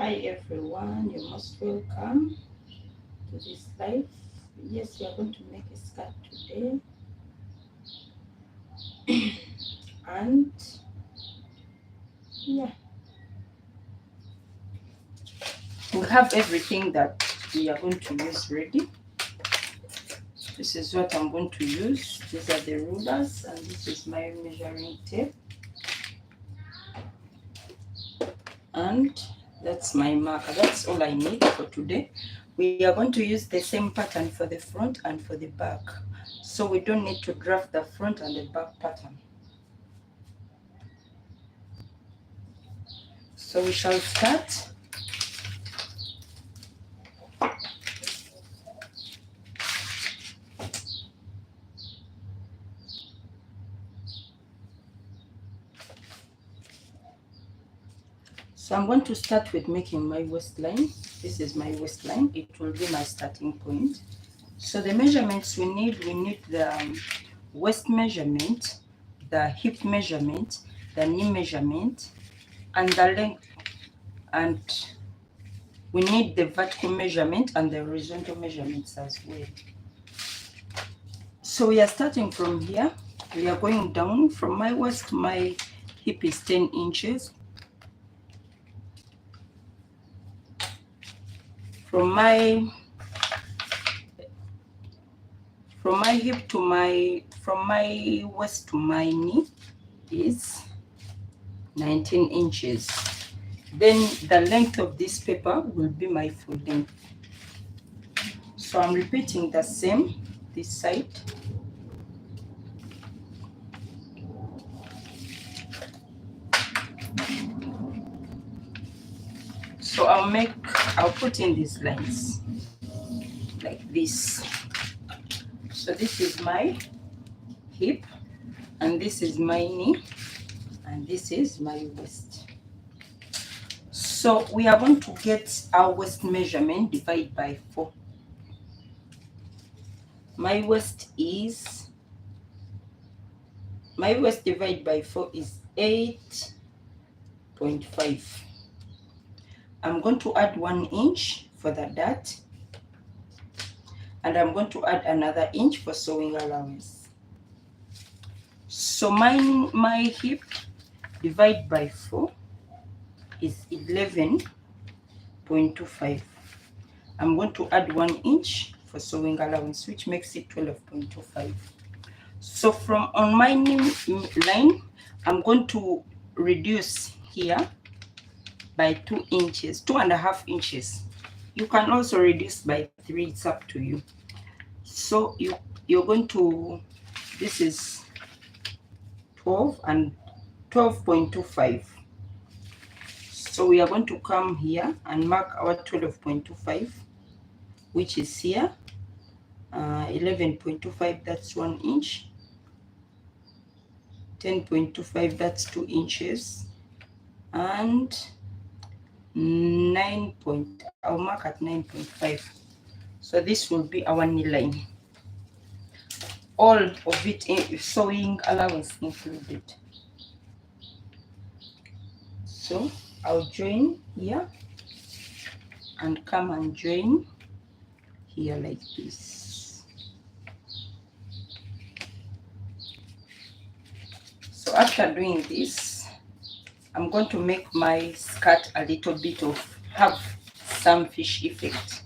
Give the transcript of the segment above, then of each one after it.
Hi everyone, you're most welcome to this live. Yes, we are going to make a skirt today, and yeah, we have everything that we are going to use ready. This is what I'm going to use. These are the rulers, and this is my measuring tape, and that's my marker. That's all I need for today. We are going to use the same pattern for the front and for the back, so we don't need to draft the front and the back pattern. So we shall start. So I'm going to start with making my waistline. This is my waistline. It will be my starting point. So the measurements we need the waist measurement, the hip measurement, the knee measurement, and the length, and we need the vertical measurement and the horizontal measurements as well. So we are starting from here. We are going down from my waist. My hip is 10 inches. From my hip to from my waist to my knee is 19 inches. Then the length of this paper will be my full length. So I'm repeating the same this side. So I'll put in these lines like this. So this is my hip, and this is my knee, and this is my waist. So we are going to get our waist measurement divided by 4. My waist divided by 4 is 8.5. I'm going to add 1 inch for the dart, and I'm going to add another inch for sewing allowance. So my hip divided by 4 is 11.25. I'm going to add 1 inch for sewing allowance, which makes it 12.25. So from on my knee line, I'm going to reduce here by 2 inches, 2.5 inches. You can also reduce by 3, it's up to you. So you're going to, this is 12 and 12.25. So we are going to come here and mark our 12.25, which is here. 11.25, that's 1 inch. 10.25, that's 2 inches. And I'll mark at 9.5. So this will be our knee line. All of it sewing allowance included. So I'll join here and come and join here like this. So after doing this, I'm going to make my skirt a little bit have some fish effect.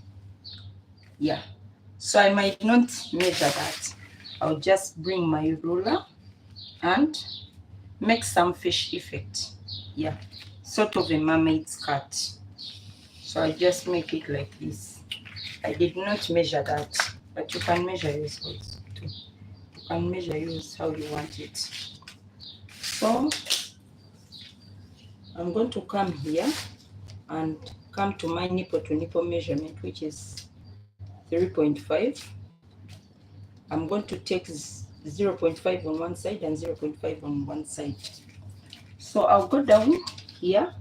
Yeah, so I might not measure that. I'll just bring my ruler and make some fish effect. Yeah, sort of a mermaid skirt. So I just make it like this. I did not measure that, but you can measure yours also too. You can measure yours how you want it. So I'm going to come here and come to my nipple to nipple measurement, which is 3.5. I'm going to take 0.5 on one side and 0.5 on one side. So I'll go down here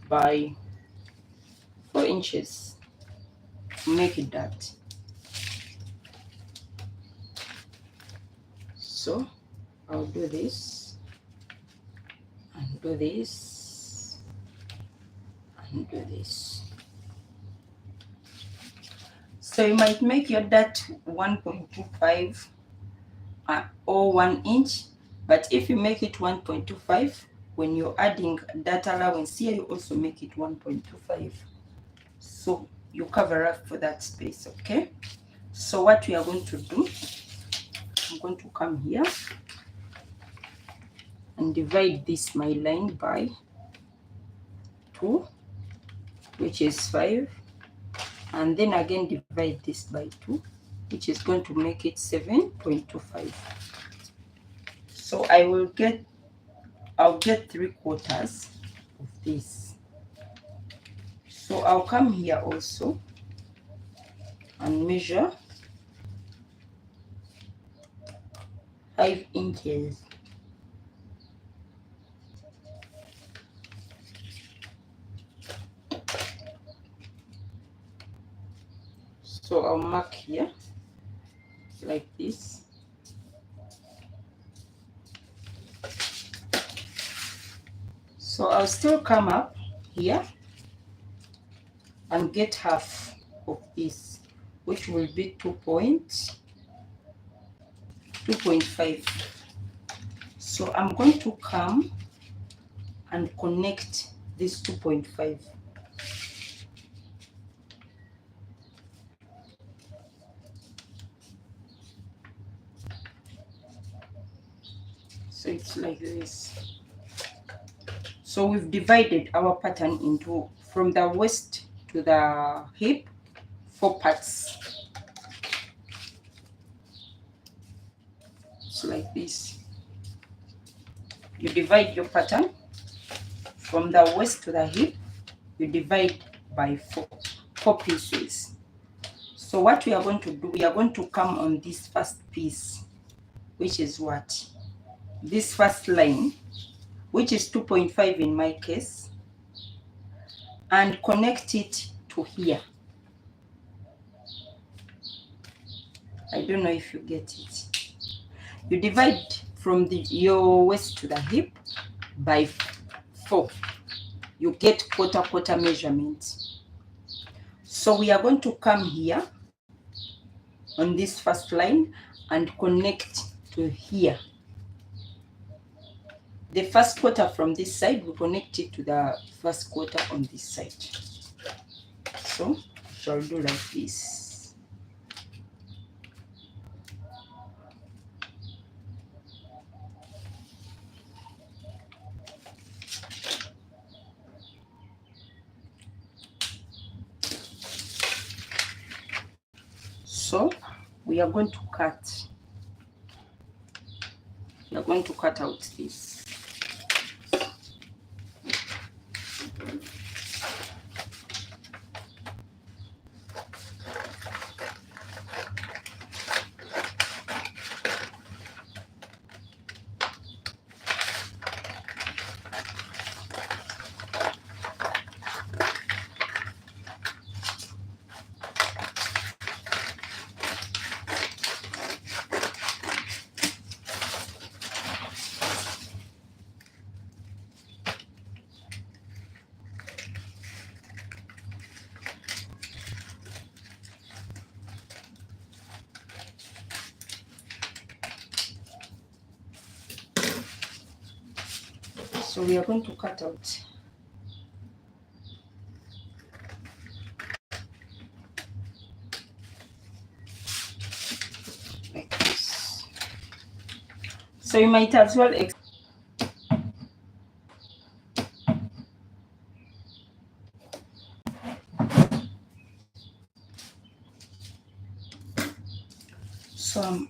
by 4 inches to make it that. So I'll do this and do this and and do this. So you might make your dart 1.25 or 1 inch, but if you make it 1.25, when you're adding data allowance here, you also make it 1.25. So you cover up for that space, okay? So what we are going to do, I'm going to come here and divide this my line by 2, which is 5, and then again divide this by 2, which is going to make it 7.25. So I'll get 3/4 of this. So I'll come here also and measure 5 inches. So I'll mark here like this. So I'll still come up here and get half of this, which will be 2.5. So I'm going to come and connect this 2.5. So it's like this. So we've divided our pattern into, from the waist to the hip, 4 parts. It's like this. You divide your pattern from the waist to the hip, you divide by 4 pieces. So what we are going to do, we are going to come on this first piece, which is what? This first line, which is 2.5 in my case, and connect it to here. I don't know if you get it. You divide from your waist to the hip by 4. You get quarter measurement. So we are going to come here on this first line and connect to here. The first quarter from this side, we connect it to the first quarter on this side. So I shall do like this. So we are going to cut. We are going to cut out this. So we are going to cut out like this. So you might as well so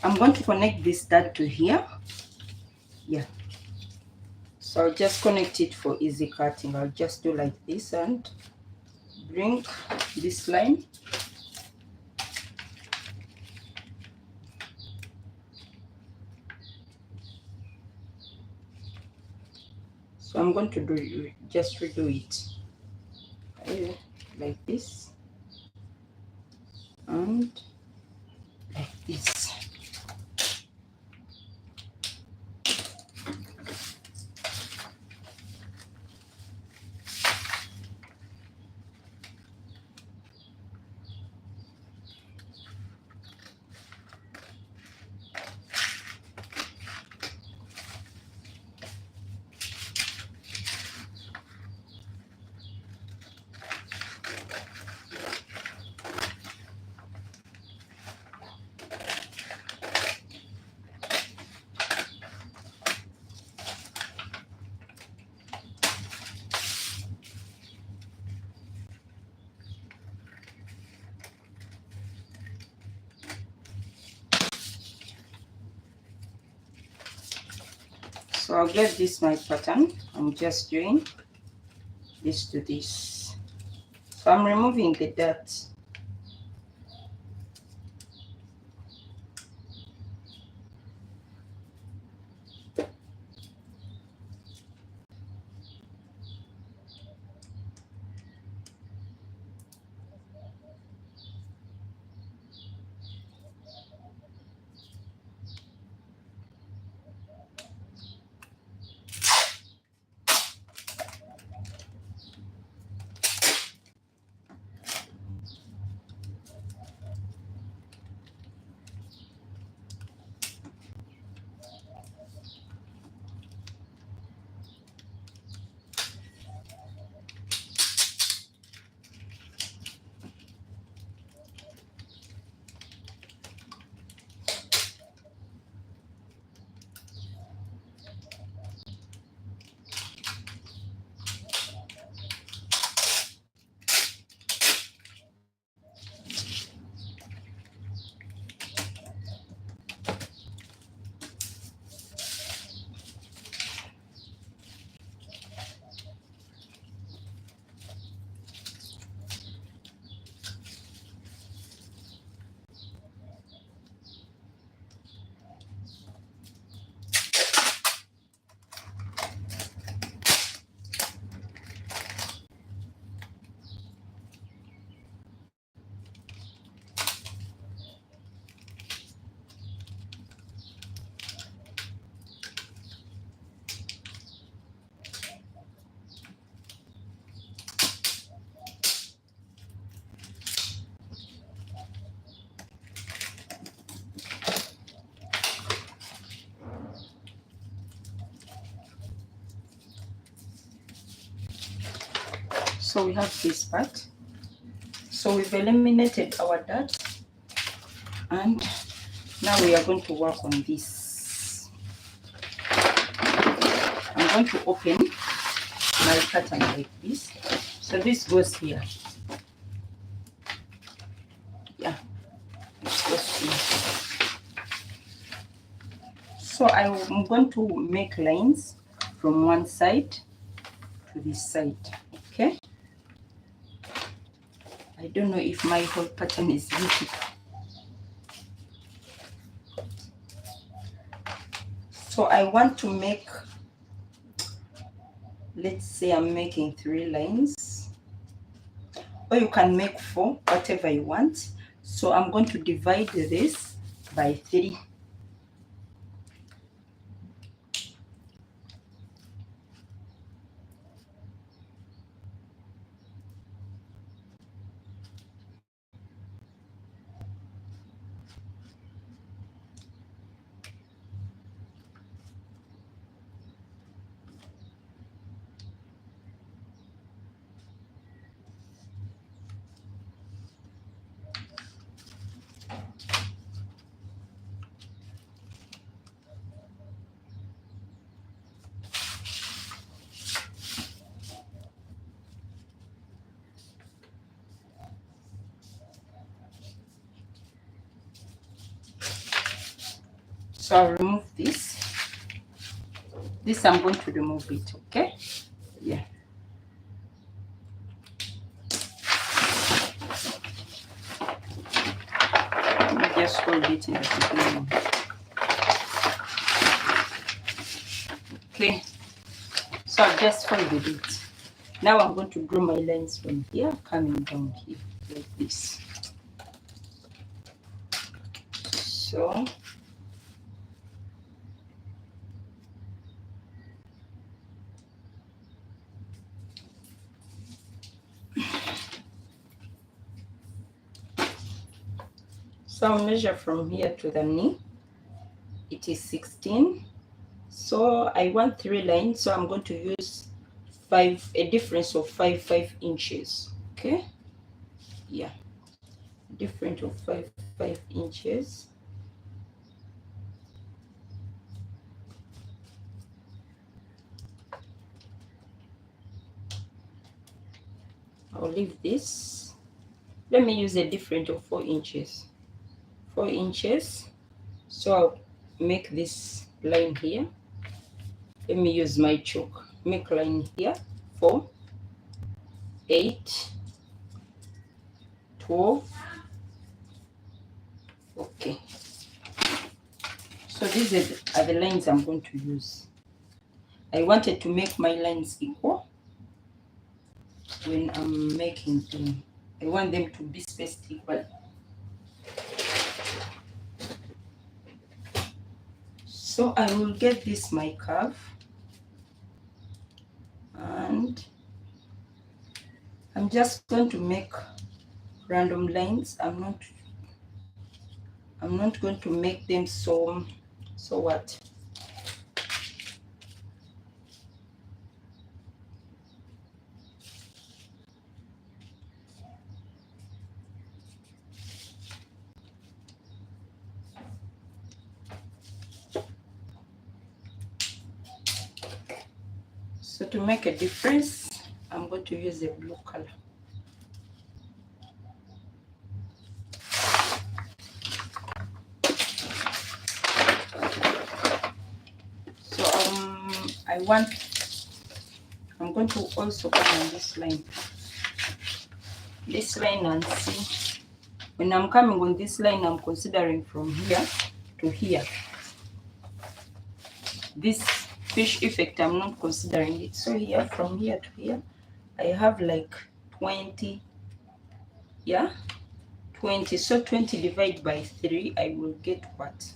I'm going to connect this dart to here. Yeah. So I'll just connect it for easy cutting. I'll just do like this and bring this line. So I'm going to just redo it like this and like this. So I'll get this my pattern. I'm just doing this to this. So I'm removing the dots. So we have this part. So we've eliminated our dots, and now we are going to work on this. I'm going to open my pattern like this. So this goes here. Yeah, it goes here. So I'm going to make lines from one side to this side. Okay. I don't know if my whole pattern is beautiful. So I want to make, let's say I'm making 3 lines, or you can make 4, whatever you want. So I'm going to divide this by 3. So I'll remove this. This I'm going to remove it, okay? Yeah. Let me just hold it in the beginning. Okay. So I've just folded it. Now I'm going to draw my lines from here, coming down here, like this. So I'll measure from here to the knee. It is 16. So I want 3 lines, so I'm going to use a difference of 5 inches. Okay. Yeah. Difference of 5 inches. I'll leave this. Let me use a difference of 4 inches. 4 inches. So I'll make this line here. Let me use my chalk. Make line here, 4, 8, 12. Okay. So these are the lines I'm going to use. I wanted to make my lines equal when I'm making them. I want them to be spaced equal. So I will get this my curve, and I'm just going to make random lines. I'm not going to make them so what? So to make a difference, I'm going to use a blue color. So I'm going to also come on this line and see. When I'm coming on this line, I'm considering from here to here. This fish effect, I'm not considering it. So here, from here to here, I have like 20. Yeah, 20. So 20 divided by 3, I will get what?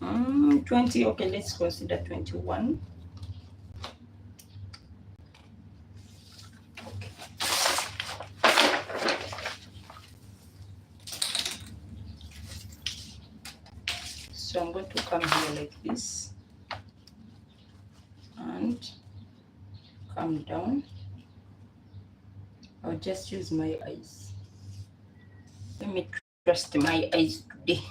20. Okay, let's consider 21. Okay. So I'm going to come here like this and come down. I'll just use my eyes. Let me trust my eyes today.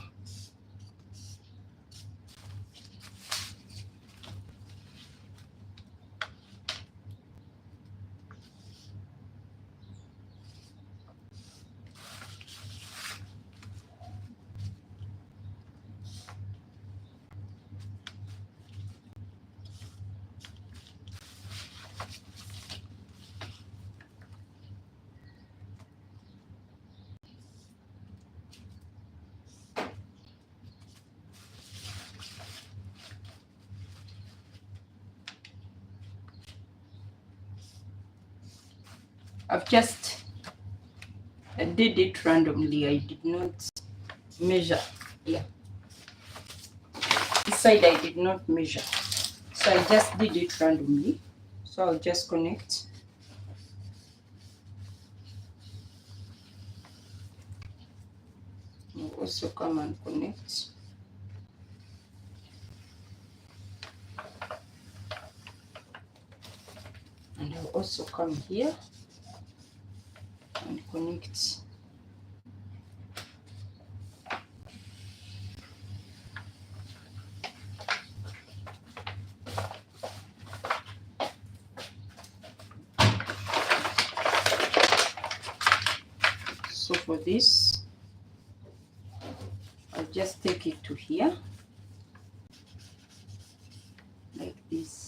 I've just did it randomly. I did not measure. Yeah. This side I did not measure. So I just did it randomly. So I'll just connect. I'll also come and connect. And I'll also come here and connect. So for this, I'll just take it to here, like this.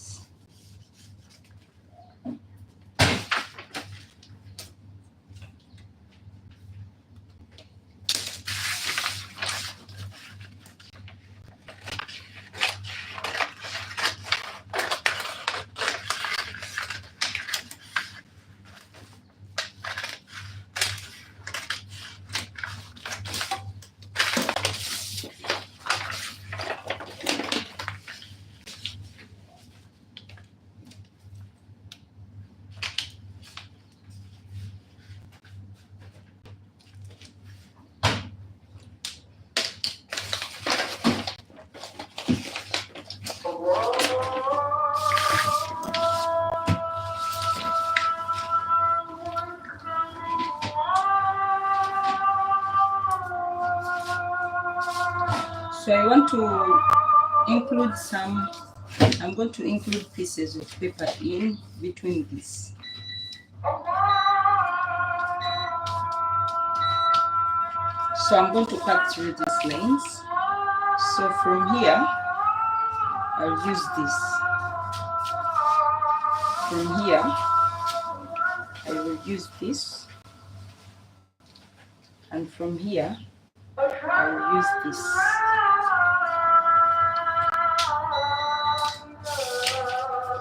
So I want to include I'm going to include pieces of paper in between this. So I'm going to cut through these lines. So from here, I'll use this. From here, I will use this. And from here, I will use this.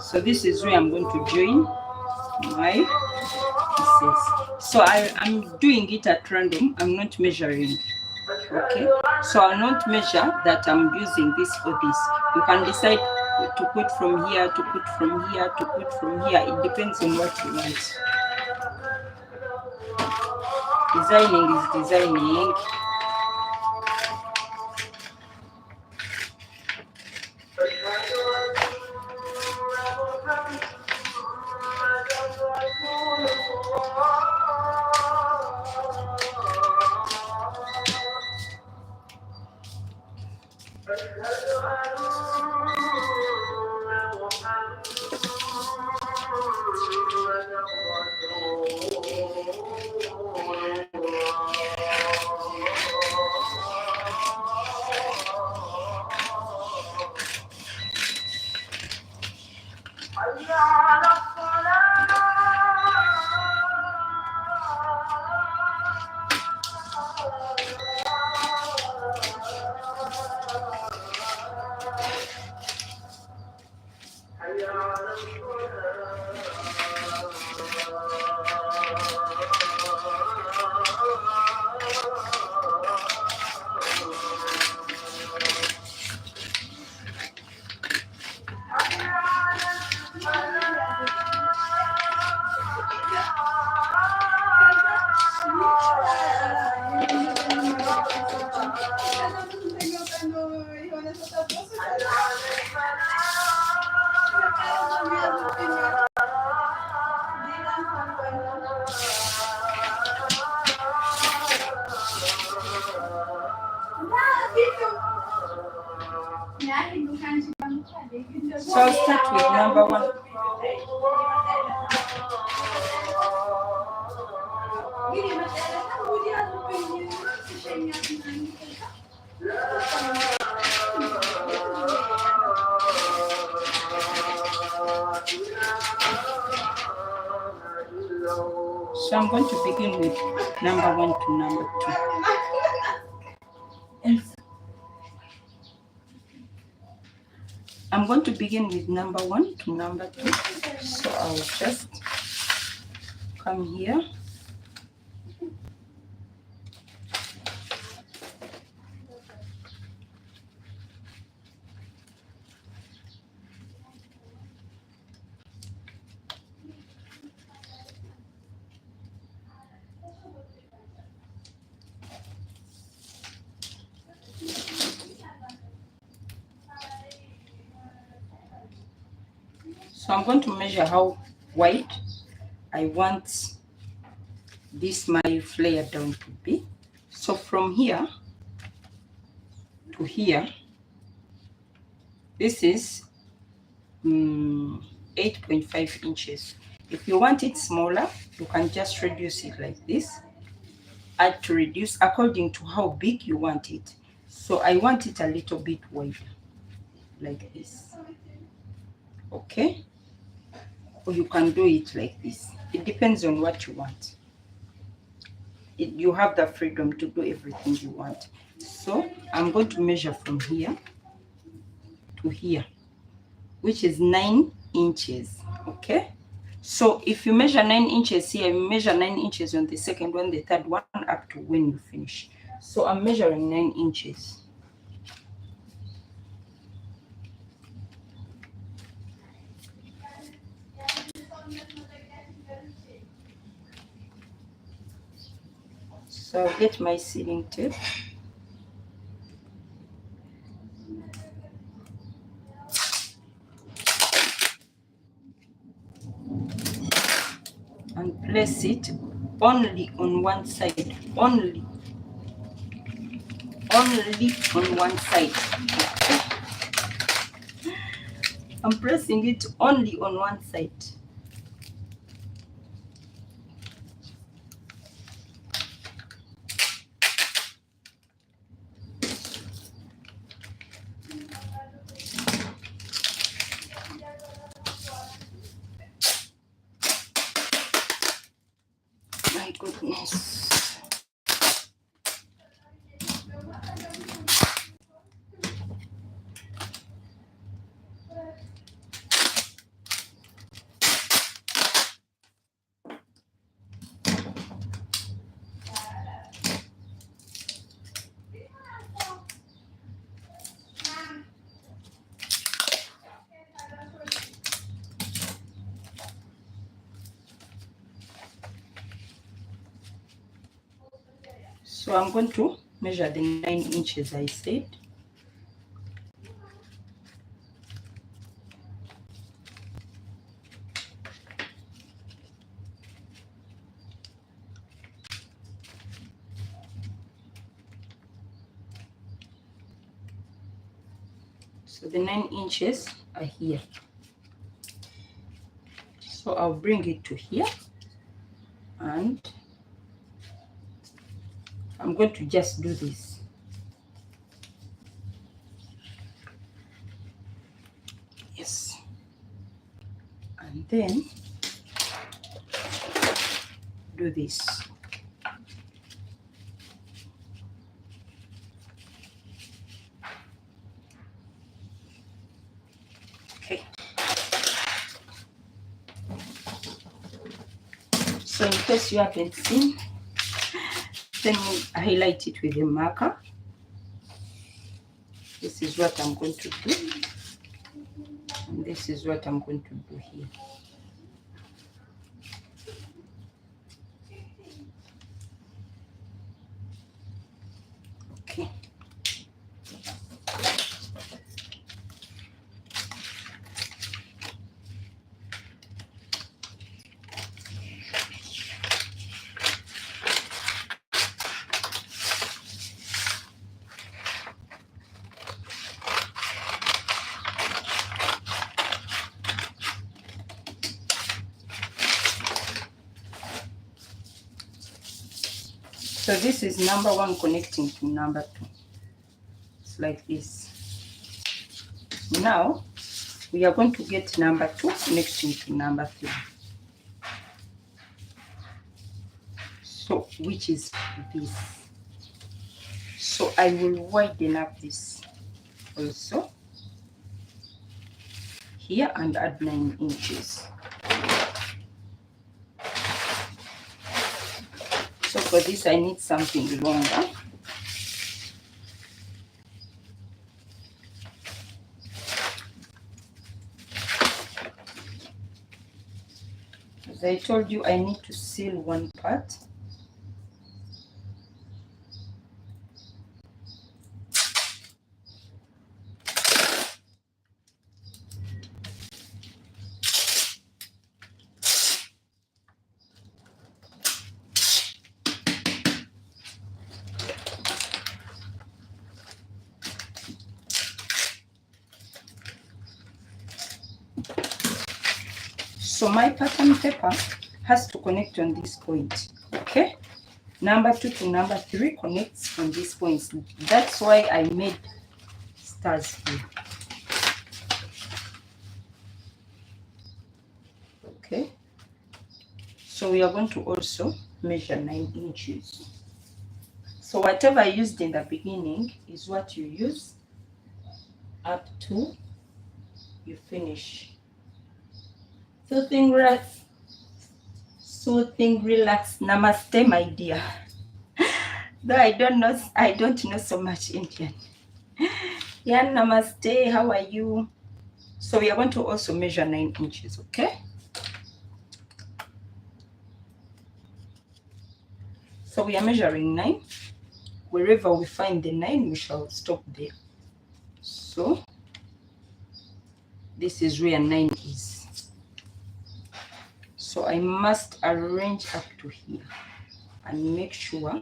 So this is where I'm going to join my pieces. So I'm doing it at random. I'm not measuring. Okay, so I'll not measure that I'm using this for this. You can decide to put from here, to put from here, to put from here. It depends on what you want. Designing is designing. So I'll start with number one. So I'm going to begin with number one to number two. I'm going to begin with number one to number two. So I'll just come here. So I'm going to measure how wide I want this my flare down to be. So from here to here, this is 8.5 inches. If you want it smaller, you can just reduce it like this. Add to reduce according to how big you want it. So I want it a little bit wider, like this. Okay? Or you can do it like this. It depends on what you want. You have the freedom to do everything you want. So I'm going to measure from here to here, which is 9 inches. Okay? So if you measure 9 inches here, you measure 9 inches on the second one, the third one, up to when you finish. So I'm measuring 9 inches. So I'll get my sealing tape. And place it only on one side. Only on one side. Okay. I'm pressing it only on one side. So I'm going to measure the 9 inches I said. So the 9 inches are here. So I'll bring it to here, and I'm going to just do this. Yes. And then do this. Okay. So in case you haven't seen, let me highlight it with a marker. This is what I'm going to do. And this is what I'm going to do here. Okay. So this is number 1 connecting to number 2. It's like this. Now we are going to get number 2 connecting to number 3. So which is this. So I will widen up this also here and add 9 inches. So for this I need something longer. As I told you, I need to seal one part. So my pattern paper has to connect on this point, okay? Number 2 to number 3 connects on these points. That's why I made stars here. Okay. So we are going to also measure 9 inches. So whatever I used in the beginning is what you use up to you finish. Soothing, relax. Namaste, my dear. Though I don't know so much Indian. Yeah, namaste. How are you? So we are going to also measure 9 inches, okay? So we are measuring 9. Wherever we find the 9, we shall stop there. So this is where 9 is. So I must arrange up to here and make sure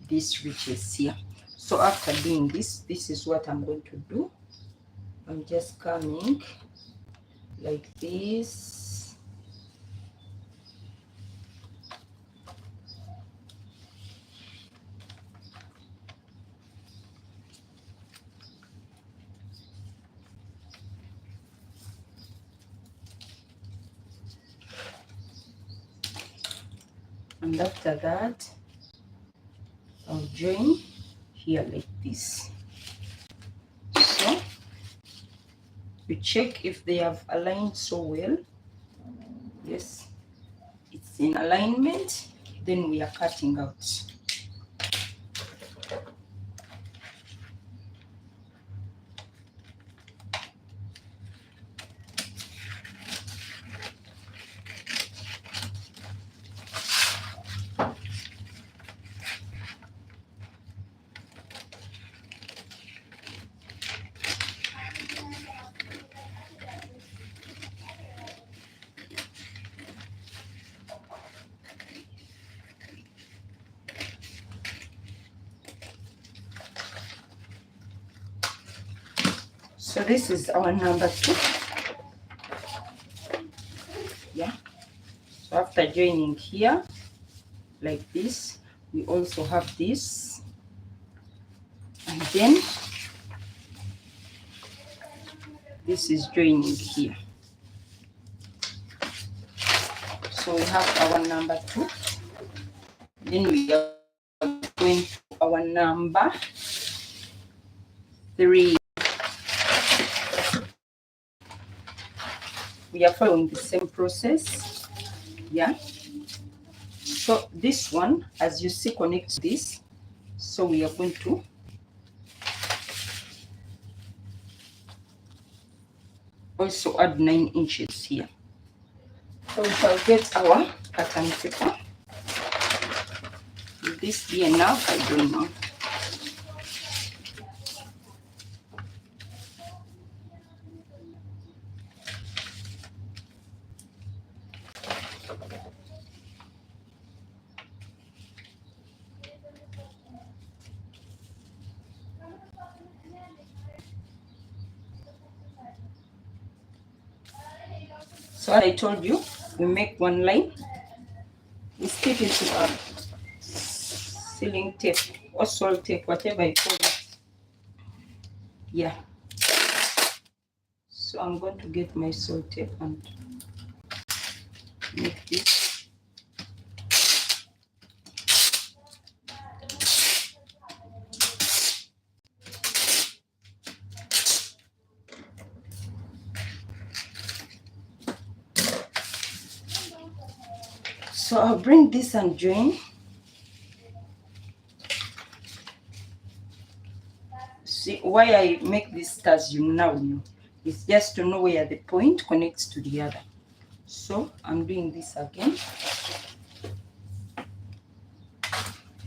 this reaches here. So after doing this, this is what I'm going to do. I'm just coming like this. and after that I'll join here like this. So you check if they have aligned so well. Yes, it's in alignment, then we are cutting out. So this is our number 2. Yeah, so after joining here like this, we also have this, and then this is joining here. So we have our number 2, then we are going to our number 3. We are following the same process. Yeah, so this one, as you see, connects this. So we are going to also add 9 inches here. So we shall get our pattern paper. Will this be enough? I don't know. So as I told you, we make one line, we stick it to our sealing tape or salt tape, whatever you call it. Yeah. So I'm going to get my salt tape and make this. So I'll bring this and join. See why I make this stars, you now know. It's just to know where the point connects to the other. So I'm doing this again.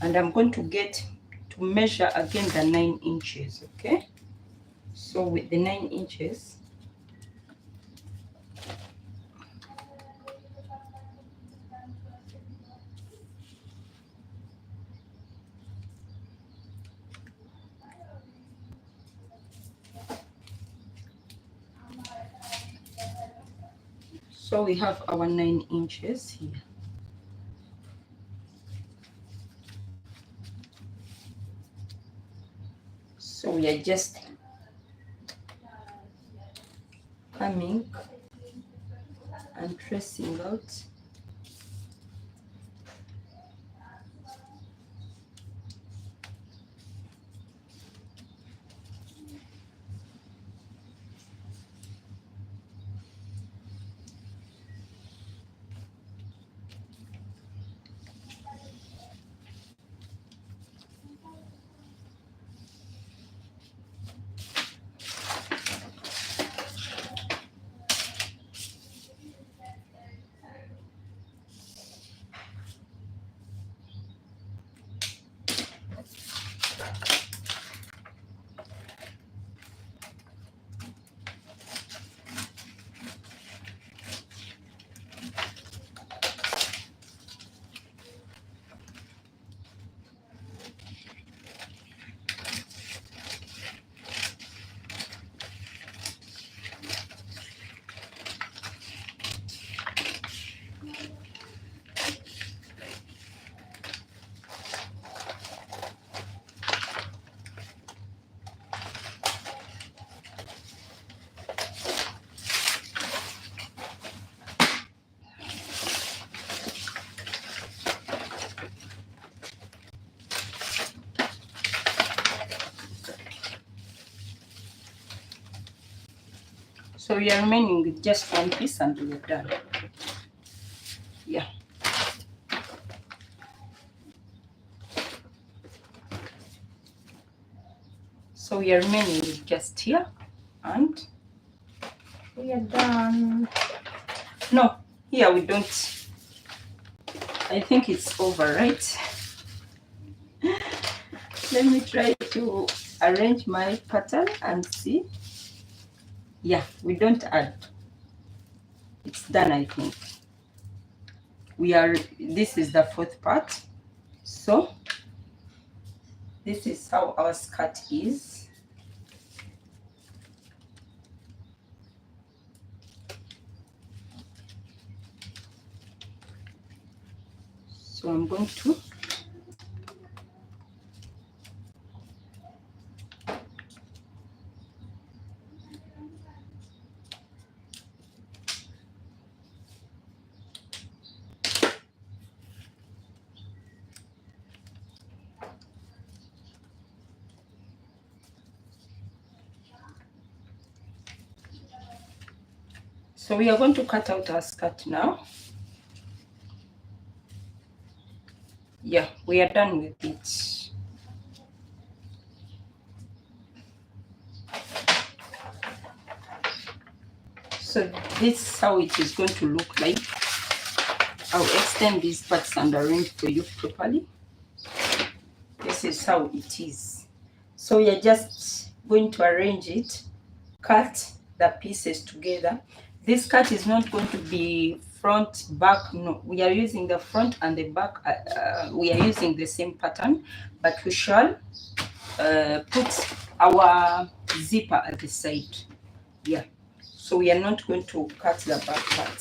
And I'm going to get to measure again the 9 inches, okay? So with the 9 inches, so we have our 9 inches here. So we are just coming and tracing out. So we are remaining with just one piece and we're done. Yeah. So we are remaining with just here and we are done. No, here we don't. I think it's over, right? Let me try to arrange my pattern and see. Yeah, we don't add. It's done, I think. This is the fourth part. So this is how our skirt is. So I'm going to So we are going to cut out our skirt now. Yeah, we are done with it. So this is how it is going to look like. I'll extend these parts and arrange for you properly. This is how it is. So we are just going to arrange it, cut the pieces together. This cut is not going to be front, back. No, we are using the front and the back. We are using the same pattern, but we shall put our zipper at the side. Yeah. So we are not going to cut the back part.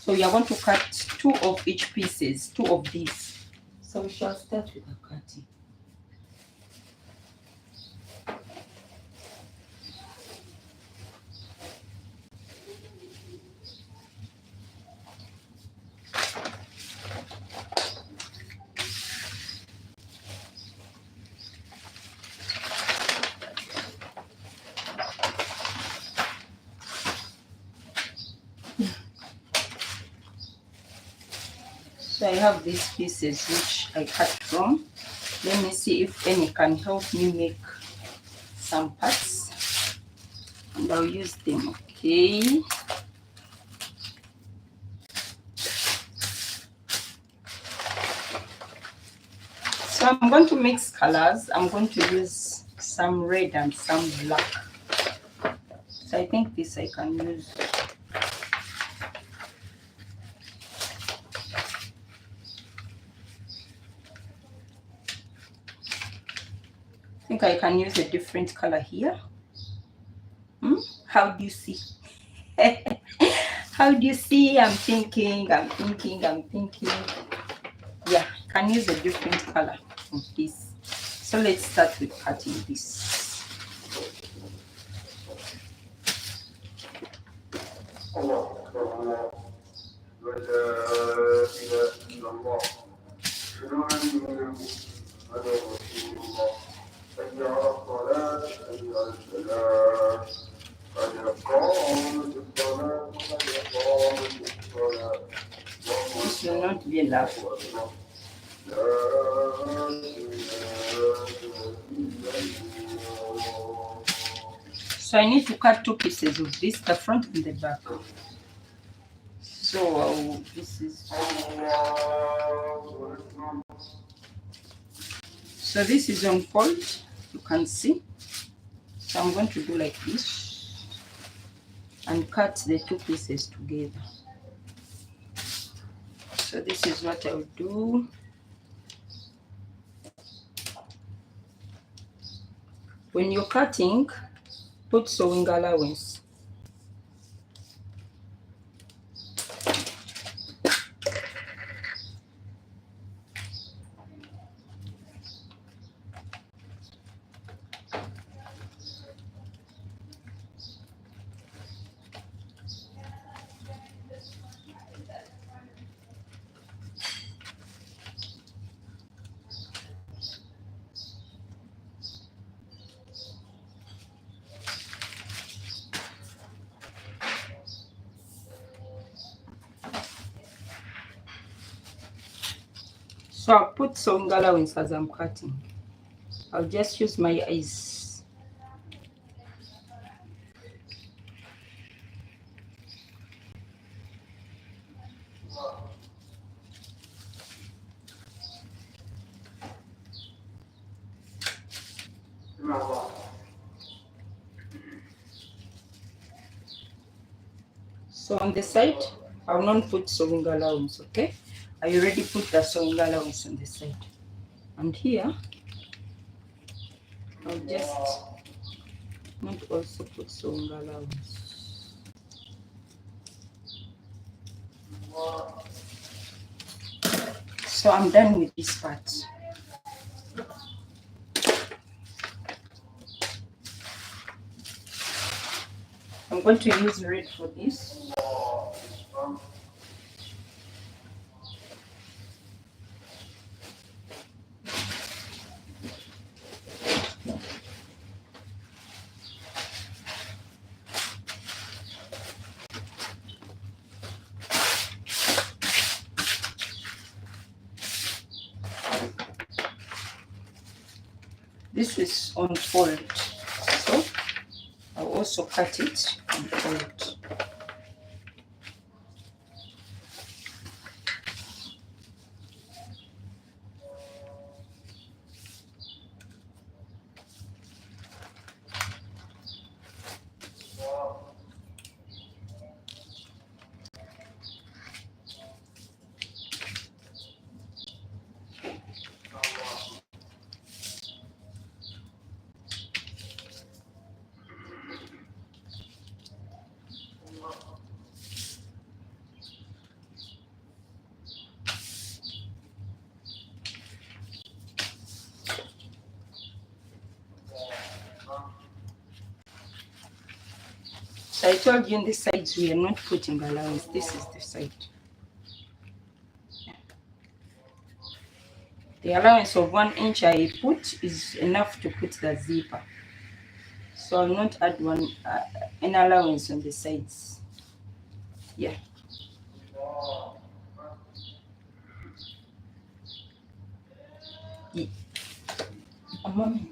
So we are going to cut 2 of each pieces, 2 of these. So we shall start with the cutting. So I have these pieces which I cut from. Let me see if any can help me make some parts. And I'll use them, okay? So I'm going to mix colors. I'm going to use some red and some black. So I think this I can use. I think I can use a different color here. How do you see? How do you see? I'm thinking. Yeah, I can use a different color of this. So let's start with cutting this. This will not be enough. So I need to cut 2 pieces of this, the front and the back. So this is. So this is on fold, you can see. So I'm going to do like this and cut the 2 pieces together. So this is what I'll do. When you're cutting, put sewing allowance. So I'll put sewing allowance as I'm cutting. I'll just use my eyes. So on the side, I will not put sewing allowance, okay? I already put the sewing allowance on the side. And here, I'll just not also put sewing allowance. So I'm done with this part. I'm going to use red for this. This is on fold, so I'll also cut it on fold. So I told you in the sides we are not putting allowance. This is the side. The allowance of 1 inch I put is enough to put the zipper. So I'll not add an allowance on the sides. Yeah. A moment.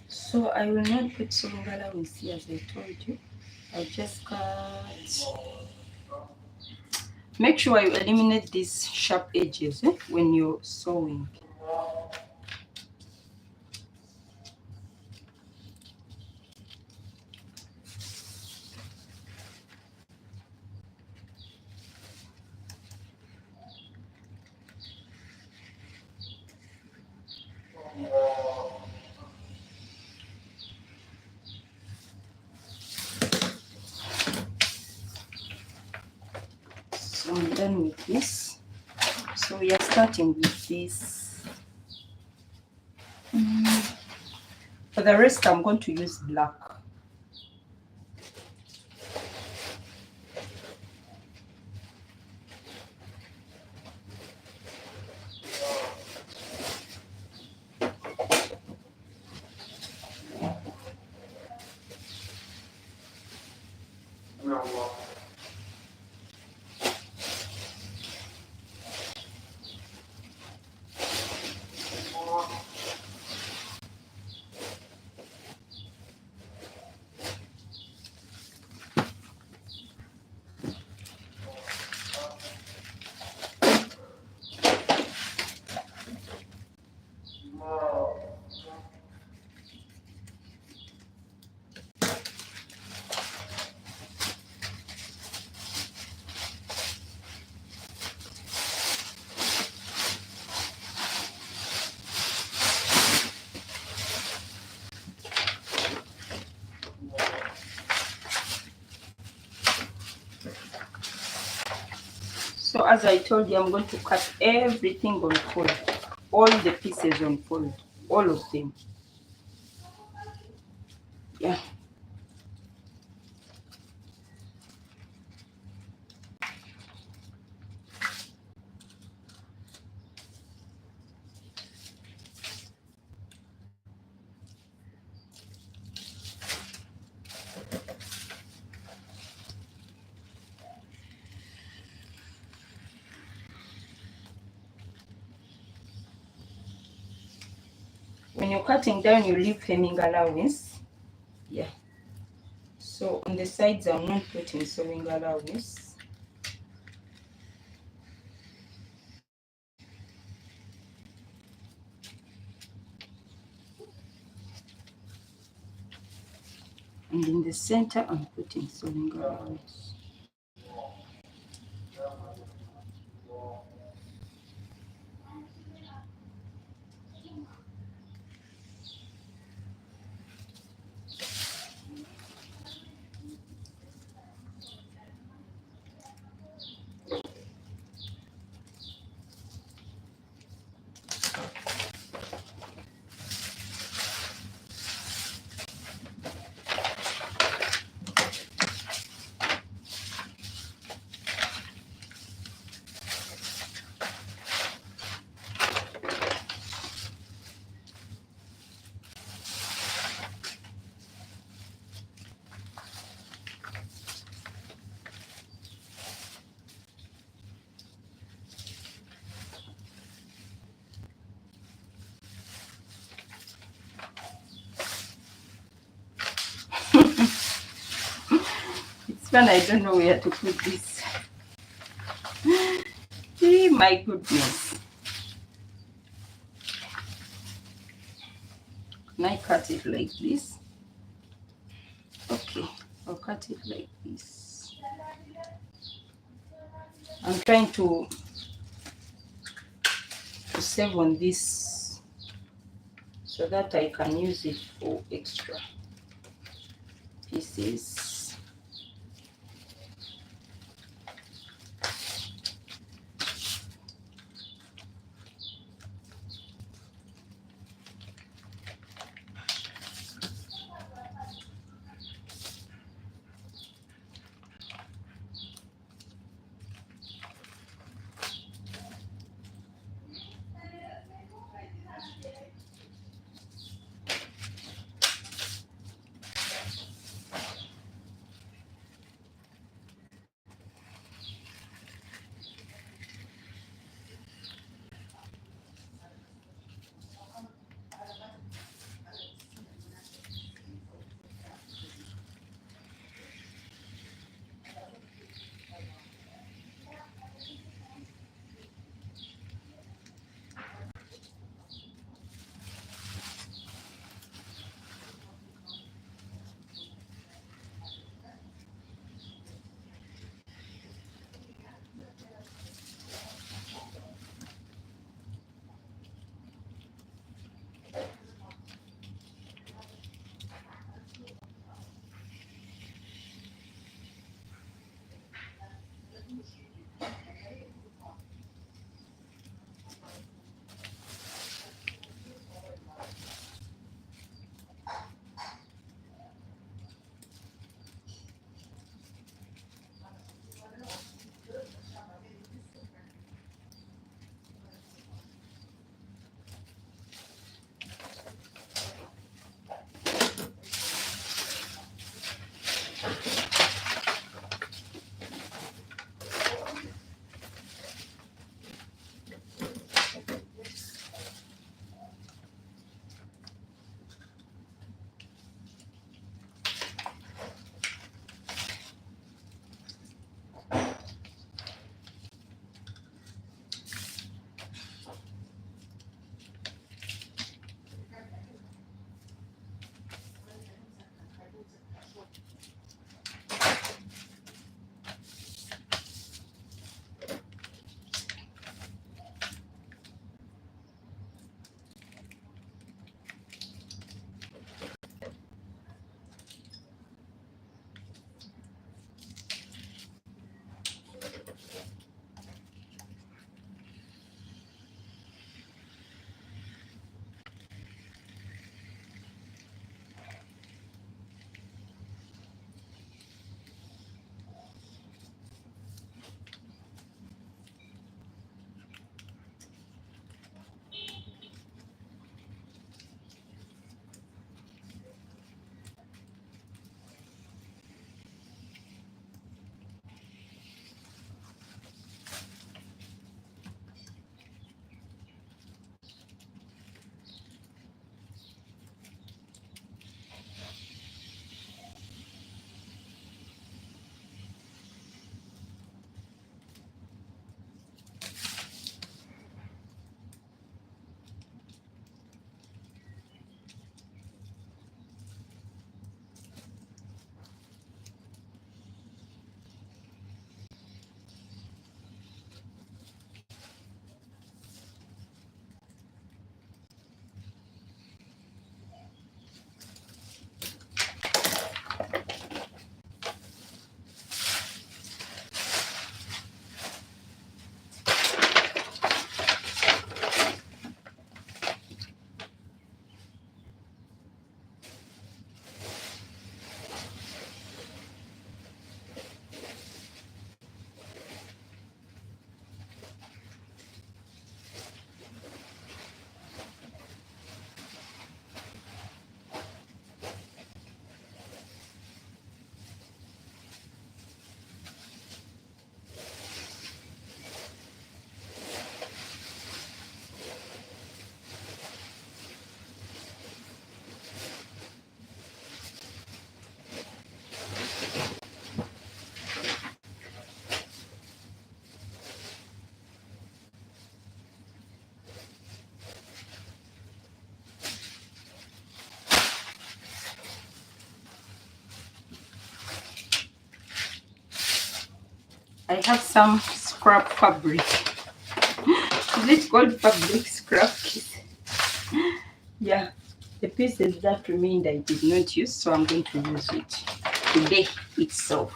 So I will not put sewing allowance here as I told you. I'll just cut. Make sure you eliminate these sharp edges when you're sewing. So I'm done with this. So we are starting with this. For the rest, I'm going to use black. So as I told you, I'm going to cut everything on fold, all the pieces on fold, all of them. Yeah. When you're cutting down, you leave hemming allowance. Yeah. So on the sides, I'm not putting sewing allowance. And in the center, I'm putting sewing allowance. It's fun, I don't know where to put this. Oh my goodness. Can I cut it like this? Okay, I'll cut it like this. I'm trying to save on this so that I can use it for extra pieces. I have some scrap fabric. Is it called fabric scrap? Yeah, the pieces that remained I did not use, so I'm going to use it today itself.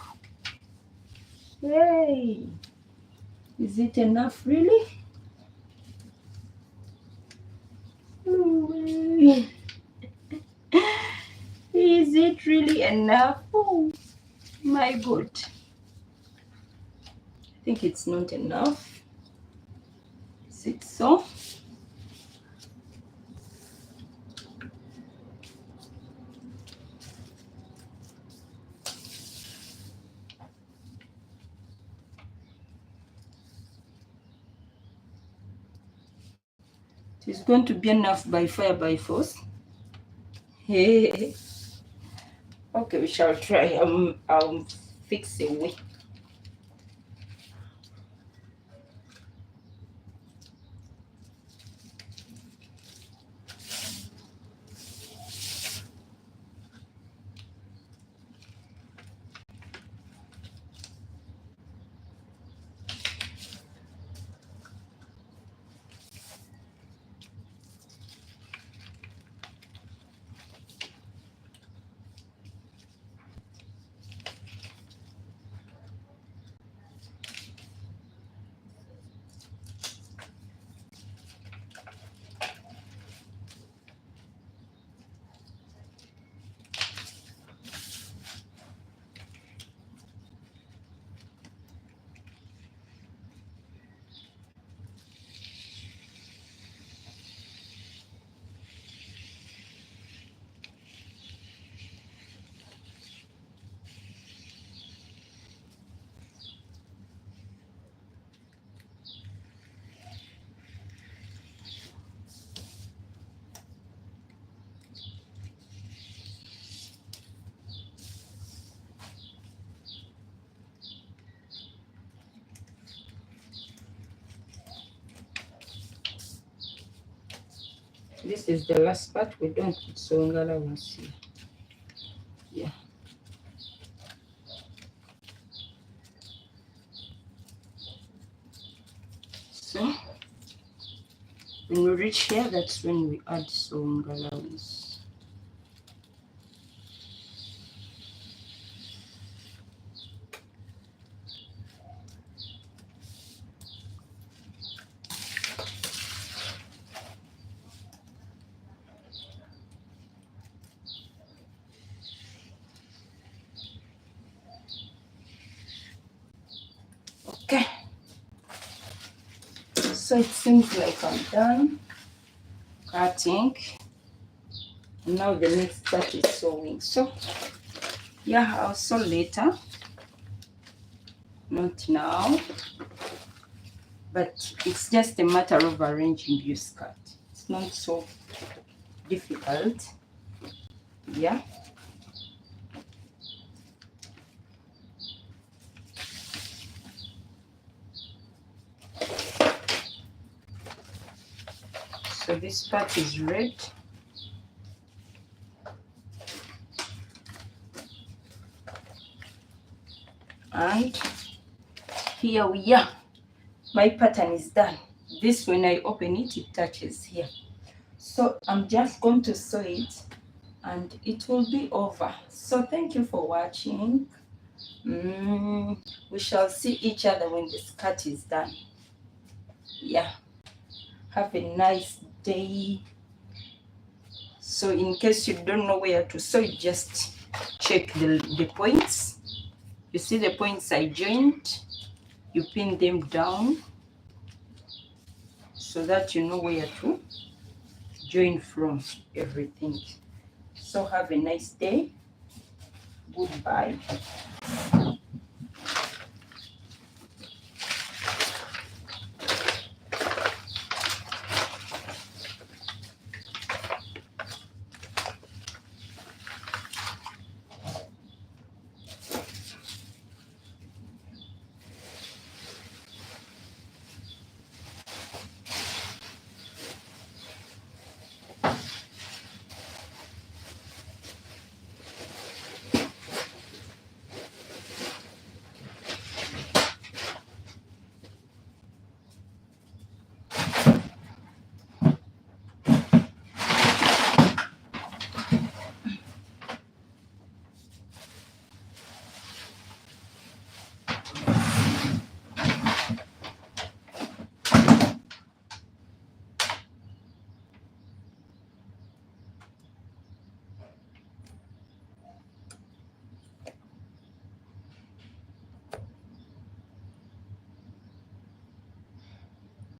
Yay! Is it enough, really? Is it really enough? Oh my God. I think it's not enough. Is it so? It's going to be enough by fire by force. Hey. Okay, we shall try. I'll fix a way. This is the last part. We don't put sewing allowance here. Yeah. So when we reach here, that's when we add sewing allowance. Okay. So it seems like I'm done cutting. And now the next part is sewing. So yeah, I'll sew later. Not now. But it's just a matter of arranging your skirt. It's not so difficult. Yeah. So this part is red. And here we are. My pattern is done. This, when I open it, it touches here. So I'm just going to sew it and it will be over. So thank you for watching. We shall see each other when the skirt is done. Yeah. Have a nice day. So in case you don't know where to sew, you just check the points. You see the points I joined, you pin them down so that you know where to join from everything. So have a nice day. Goodbye.